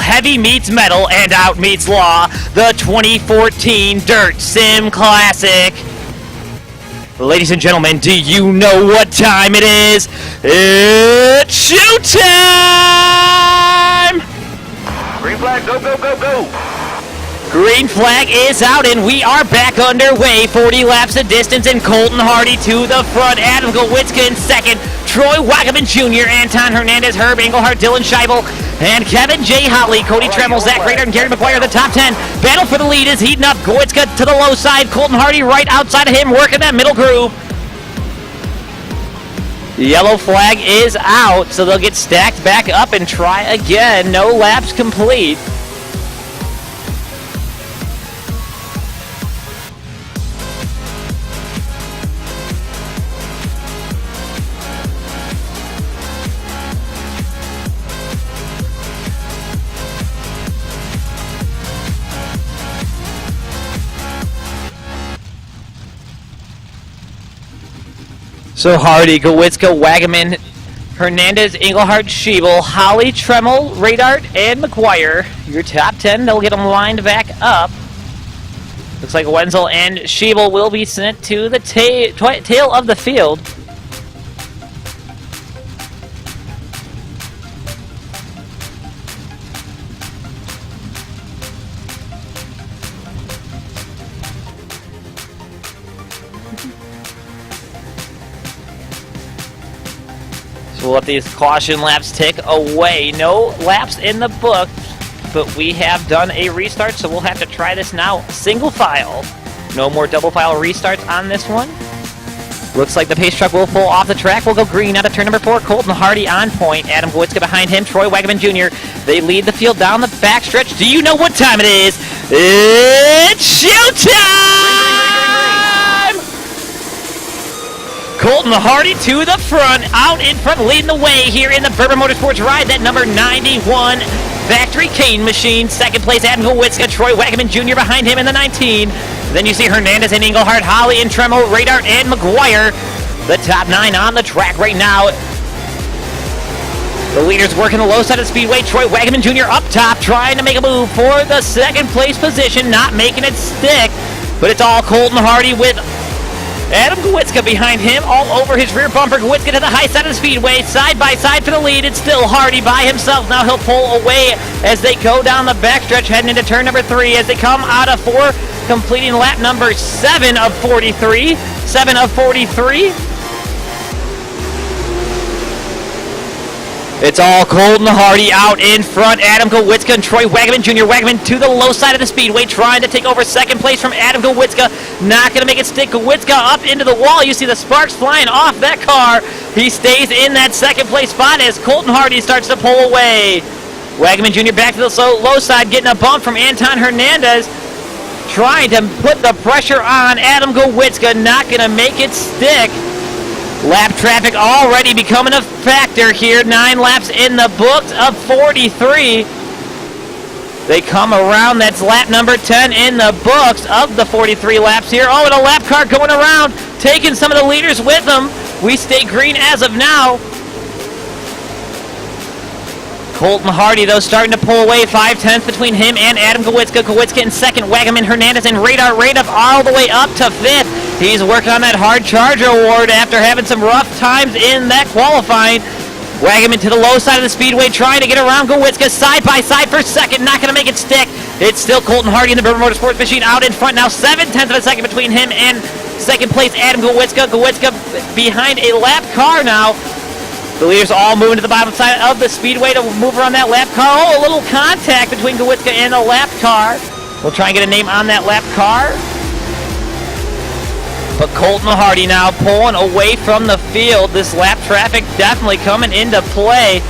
Heavy meets metal and out meets law, the 2014 Dirt Sim Classic. Ladies and gentlemen, do you know what time it is? It's showtime! Green flag, go, go, go, go! Green flag is out and we are back underway. 40 laps of distance and Colton Hardy to the front. Adam Gowitzka in second. Troy Wagaman Jr., Anton Hernandez, Herb Engelhardt, Dylan Scheibel, and Kevin J. Hotley, Cody Tremmel, Zach Rader, and Gary McGuire, the top 10. Battle for the lead is heating up. Gowitzka to the low side. Colton Hardy right outside of him, working that middle groove. Yellow flag is out, so they'll get stacked back up and try again. No laps complete. So Hardy, Gowitzka, Wagaman, Hernandez, Engelhardt, Scheibel, Holly, Tremmel, Radart, and McGuire. Your top 10, they'll get them lined back up. Looks like Wenzel and Scheibel will be sent to the tail of the field. We'll let these caution laps tick away. No laps in the book, but we have done a restart, so we'll have to try this now. Single file. No more double file restarts on this one. Looks like the pace truck will pull off the track. We'll go green out of turn number 4. Colton Hardy on point. Adam Gowitzka behind him. Troy Wagaman Jr. They lead the field down the backstretch. Do you know what time it is? It's showtime! Colton Hardy to the front, out in front, leading the way here in the Burba Motorsports ride. That number 91 Factory Cane Machine. Second place, Adam Gowitzka, Troy Wagaman Jr. behind him in the 19. Then you see Hernandez and Engelhardt, Holly and Tremmel, Radar and McGuire. The top 9 on the track right now. The leaders working the low side of the speedway. Troy Wagaman Jr. up top, trying to make a move for the second place position, not making it stick. But it's all Colton Hardy with Adam Gowitzka behind him, all over his rear bumper. Gowitzka to the high side of the speedway, side by side for the lead. It's still Hardy by himself. Now he'll pull away as they go down the backstretch, heading into turn number 3 as they come out of 4, completing lap number 7 of 43. 7 of 43. It's all Colton Hardy out in front. Adam Gowitzka and Troy Wagaman Jr. Wagaman to the low side of the speedway, trying to take over second place from Adam Gowitzka. Not going to make it stick. Gowitzka up into the wall. You see the sparks flying off that car. He stays in that second place spot as Colton Hardy starts to pull away. Wagaman Jr. back to the low side, getting a bump from Anton Hernandez. Trying to put the pressure on Adam Gowitzka. Not going to make it stick. Lap traffic already becoming a factor here. 9 laps in the books of 43. They come around. That's lap number 10 in the books of the 43 laps here. Oh, and a lap car going around, taking some of the leaders with them. We stay green as of now. Colton Hardy, though, starting to pull away. 5/10 between him and Adam Gowitzka. Gowitzka in second. Wagaman, Hernandez, and Radar all the way up to 5th. He's working on that hard charger award after having some rough times in that qualifying. Wagaman to the low side of the speedway, trying to get around Gowitzka side by side for second. Not going to make it stick. It's still Colton Hardy in the Burba Motorsports machine out in front now. 7/10 of a second between him and second place Adam Gowitzka. Gowitzka behind a lap car now. The leaders all moving to the bottom side of the speedway to move around that lap car. Oh, a little contact between Gowitzka and the lap car. We'll try and get a name on that lap car. But Colton Hardy now pulling away from the field. This lap traffic definitely coming into play.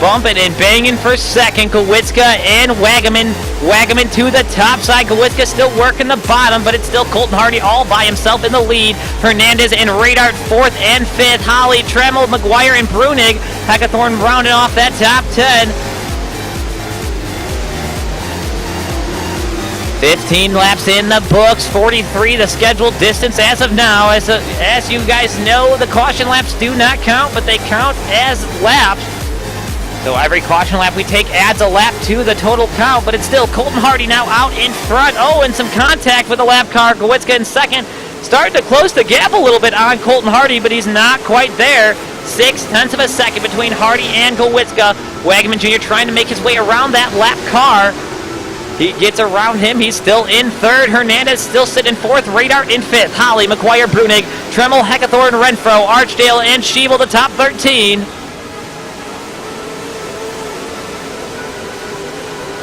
Bumping and banging for second. Gowitzka and Wagaman. Wagaman to the top side. Gowitzka still working the bottom, but it's still Colton Hardy all by himself in the lead. Hernandez and Radart 4th and 5th. Holly, Tremmel, McGuire, and Brunig. Hackathorn rounding off that top 10. 15 laps in the books, 43 the scheduled distance as of now. As you guys know, the caution laps do not count, but they count as laps. So every caution lap we take adds a lap to the total count, but it's still Colton Hardy now out in front. Oh, and some contact with the lap car. Gawitska in second. Starting to close the gap a little bit on Colton Hardy, but he's not quite there. 0.6 of a second between Hardy and Gawitska. Wagaman Jr. trying to make his way around that lap car. He gets around him. He's still in third. Hernandez still sitting in fourth. Radar in fifth. Holly, McGuire, Brunig, Tremmel, Heckathorn, Renfro, Archdale, and Schiebel, the top 13.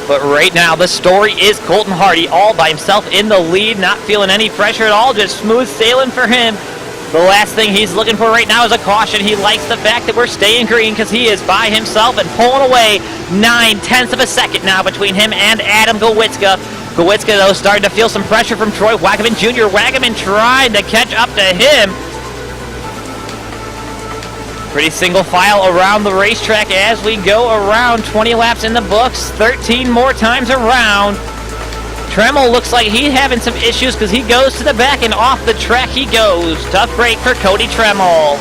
But right now, the story is Colton Hardy all by himself in the lead, not feeling any pressure at all, just smooth sailing for him. The last thing he's looking for right now is a caution. He likes the fact that we're staying green because he is by himself and pulling away 0.9 of a second now between him and Adam Gawitska. Gawitska, though, starting to feel some pressure from Troy Wagaman Jr. Wagaman trying to catch up to him. Pretty single file around the racetrack as we go around. 20 laps in the books, 13 more times around. Tremmel looks like he's having some issues because he goes to the back and off the track he goes. Tough break for Cody Tremmel.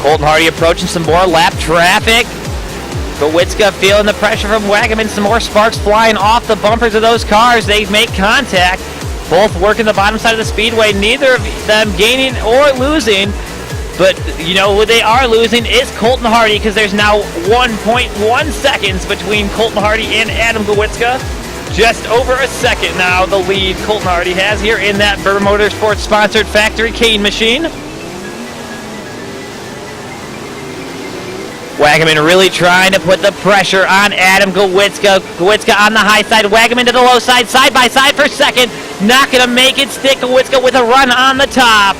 Colton Hardy approaching some more lap traffic. Gawitska feeling the pressure from Wagaman. Some more sparks flying off the bumpers of those cars. They make contact. Both working the bottom side of the speedway. Neither of them gaining or losing. But, you know, who they are losing is Colton Hardy because there's now 1.1 seconds between Colton Hardy and Adam Gawitska. Just over a second now, the lead Colton Hardy has here in that Burba Motorsports-sponsored Factory Cane machine. Wagaman really trying to put the pressure on Adam Gawitska. Gawitska on the high side, Wagaman to the low side, side by side for second. Not going to make it stick. Gawitska with a run on the top.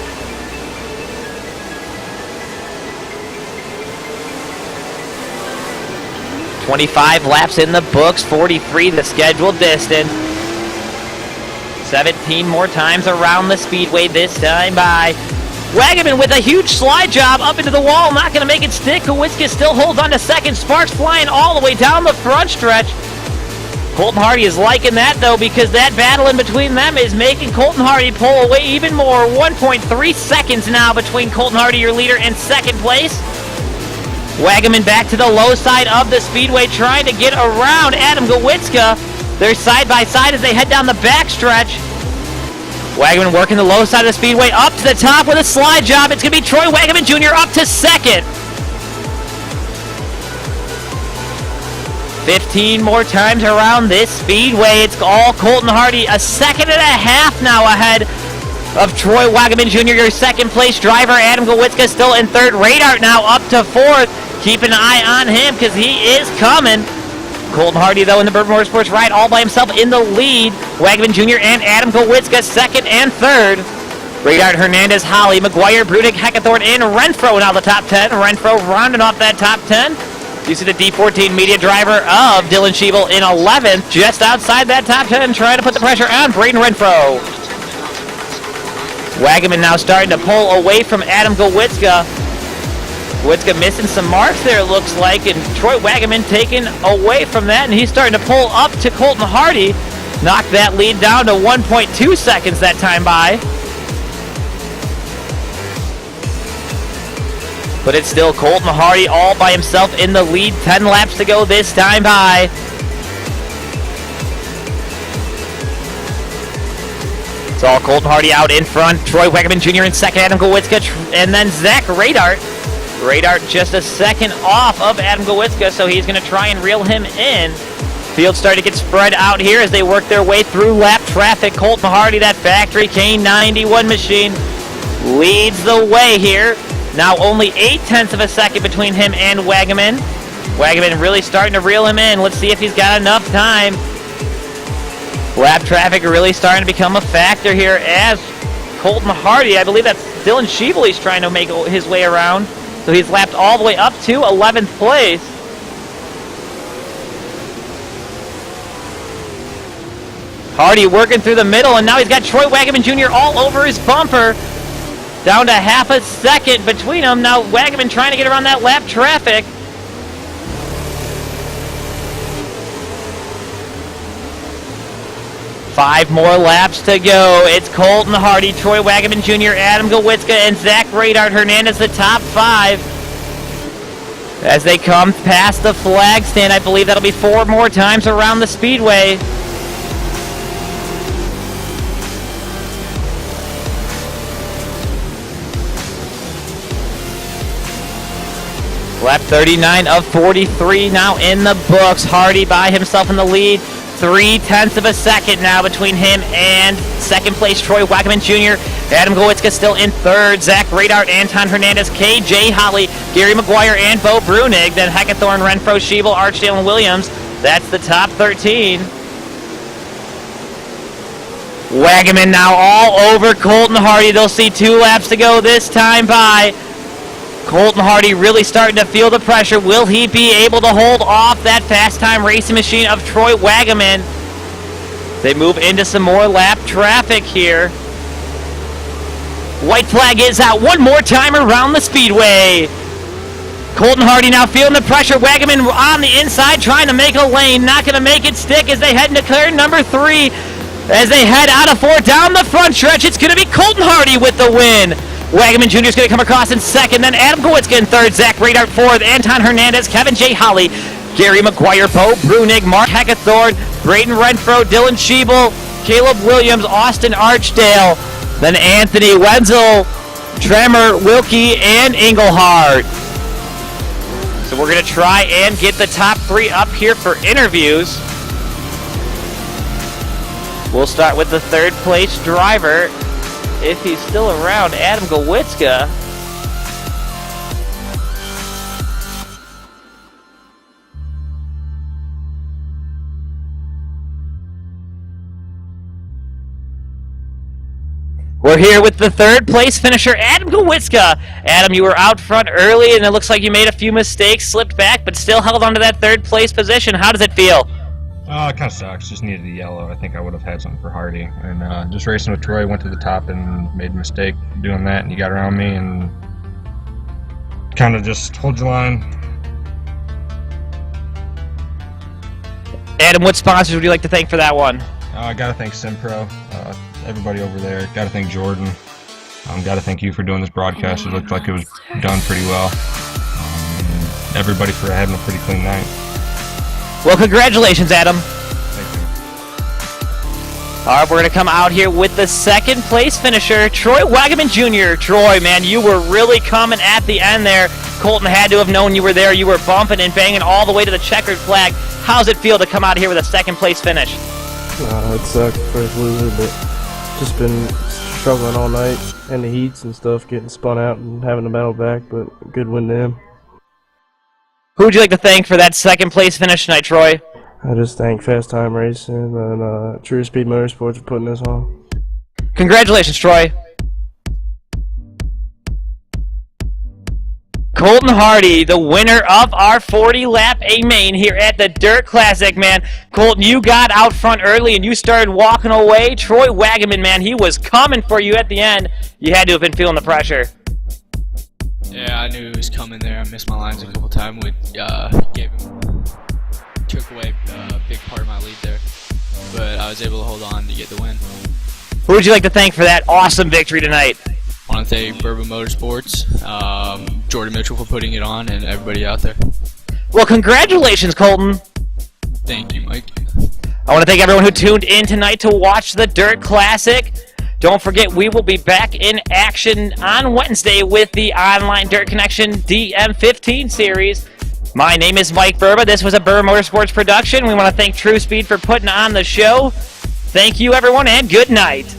"25 laps in the books, 43 the scheduled distance. 17 more times around the speedway this time by Wagaman with a huge slide job up into the wall, not going to make it stick. Gawitska still holds on to second. Sparks flying all the way down the front stretch. Colton Hardy is liking that, though, because that battle in between them is making Colton Hardy pull away even more. 1.3 seconds now between Colton Hardy, your leader, and second place. Wagaman back to the low side of the speedway, trying to get around Adam Gawitska. They're side by side as they head down the back stretch. Wagaman working the low side of the speedway up to the top with a slide job. It's going to be Troy Wagaman Jr. up to second. 15 more times around this speedway. It's all Colton Hardy. A second and a half now ahead of Troy Wagaman Jr., your second place driver. Adam Gawitska still in third. Radar now up to fourth. Keep an eye on him because he is coming. Colton Hardy, though, in the Burba Motorsports ride all by himself in the lead. Wagaman Jr. and Adam Gawitska second and third. Radar, Hernandez, Holly, McGuire, Brunig, Heckathorn, and Renfro now the top 10. Renfro rounding off that top 10. You see the D14 media driver of Dylan Schiebel in 11th, just outside that top 10, trying to put the pressure on Braden Renfro. Wagaman now starting to pull away from Adam Gawitska. Gawitska missing some marks there, it looks like, and Troy Wagaman taken away from that, and he's starting to pull up to Colton Hardy. Knocked that lead down to 1.2 seconds that time by. But it's still Colton Hardy all by himself in the lead. 10 laps to go this time by. It's all Colton Hardy out in front. Troy Wagaman Jr. in second. Adam Gawitska. And then Zach Radar. Radar just a second off of Adam Gawitska, so he's going to try and reel him in. Field starting to get spread out here as they work their way through lap traffic. Colton Hardy, that Factory Cane 91 machine, leads the way here. Now only 0.8 of a second between him and Wagaman. Wagaman really starting to reel him in. Let's see if he's got enough time. Lap traffic really starting to become a factor here as Colton Hardy, I believe that's Dylan Schiebel he's trying to make his way around. So he's lapped all the way up to 11th place. Hardy working through the middle, and now he's got Troy Wagaman Jr. all over his bumper. Down to half a second between them. Now Wagaman trying to get around that lap traffic. 5 more laps to go. It's Colton Hardy, Troy Wagaman Jr., Adam Gowitzka, and Zach Radart Hernandez, the top 5. As they come past the flag stand, I believe that'll be 4 more times around the speedway. Lap 39 of 43 now in the books. Hardy by himself in the lead. 0.3 of a second now between him and second place Troy Wagaman Jr. Adam Gowitzka still in third. Zach Radart, Anton Hernandez, KJ Holly, Gary McGuire, and Bo Brunig. Then Heckathorn, Renfro, Schiebel, Archdale, and Williams. That's the top 13. Wagaman now all over Colton Hardy. They'll see 2 laps to go this time by. Colton Hardy really starting to feel the pressure. Will he be able to hold off that fast time racing machine of Troy Wagaman? They move into some more lap traffic here. White flag is out one more time around the speedway. Colton Hardy now feeling the pressure. Wagaman on the inside trying to make a lane. Not going to make it stick as they head into turn number 3. As they head out of 4 down the front stretch, it's going to be Colton Hardy with the win. Wagaman Jr. is going to come across in second, then Adam Gowitzka in third, Zach Radart fourth, Anton Hernandez, Kevin J. Holly, Gary McGuire, Bo Brunig, Mark Heckathorn, Braden Renfro, Dylan Schiebel, Caleb Williams, Austin Archdale, then Anthony Wenzel, Tremor, Wilkie, and Engelhardt. So we're going to try and get the top 3 up here for interviews. We'll start with the third place driver. If he's still around, Adam Gowitzka. We're here with the third place finisher, Adam Gowitzka. Adam, you were out front early, and it looks like you made a few mistakes, slipped back, but still held on to that third place position. How does it feel? It kind of sucks. Just needed a yellow. I think I would have had something for Hardy. And just racing with Troy, went to the top and made a mistake doing that, and he got around me and kind of just hold your line. Adam, what sponsors would you like to thank for that one? I got to thank Simpro, everybody over there. Got to thank Jordan. Got to thank you for doing this broadcast. It looked like it was done pretty well. Everybody for having a pretty clean night. Well, congratulations, Adam. Thank you. All right, we're going to come out here with the second place finisher, Troy Wagaman Jr. Troy, man, you were really coming at the end there. Colton had to have known you were there. You were bumping and banging all the way to the checkered flag. How's it feel to come out here with a second place finish? It sucked first losing, but just been struggling all night in the heats and stuff, getting spun out and having to battle back, but good win to him. Who would you like to thank for that second place finish tonight, Troy? I just thank Fast Time Racing and TruSpeed Motorsports for putting this on. Congratulations, Troy. Colton Hardy, the winner of our 40-lap A-Main here at the Dirt Classic, man. Colton, you got out front early and you started walking away. Troy Wagaman, man, he was coming for you at the end. You had to have been feeling the pressure. Yeah, I knew he was coming there. I missed my lines a couple times. We took away a big part of my lead there, but I was able to hold on to get the win. Who would you like to thank for that awesome victory tonight? I want to thank Burba Motorsports, Jordan Mitchell for putting it on, and everybody out there. Well, congratulations, Colton. Thank you, Mike. I want to thank everyone who tuned in tonight to watch the Dirt Classic. Don't forget, we will be back in action on Wednesday with the Online Dirt Connection DM15 series. My name is Mike Burba. This was a Burba Motorsports production. We want to thank TruSpeed for putting on the show. Thank you, everyone, and good night.